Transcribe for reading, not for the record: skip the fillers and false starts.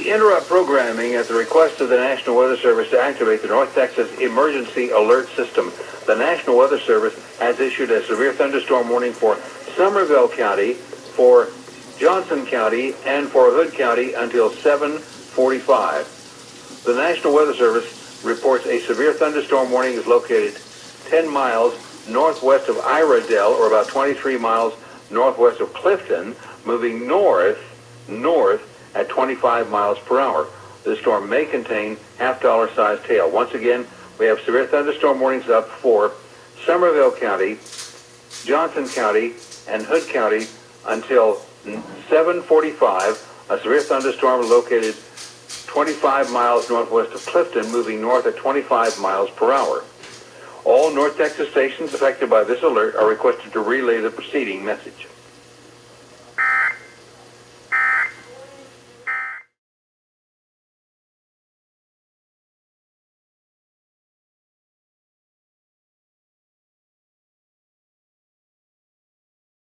We interrupt programming at the request of the National Weather Service to activate the North Texas Emergency Alert System. The National Weather Service has issued a severe thunderstorm warning for Somervell County, for Johnson County, and for Hood County until 7:45. The National Weather Service reports a severe thunderstorm warning is located 10 miles northwest of Iredell, or about 23 miles northwest of Clifton, moving north at 25 miles per hour. This storm may contain half-dollar sized hail. Once again, we have severe thunderstorm warnings up for Somervell County, Johnson County, and Hood County until 7:45. A severe thunderstorm located 25 miles northwest of Clifton, moving north at 25 miles per hour. All North Texas stations affected by this alert are requested to relay the preceding message.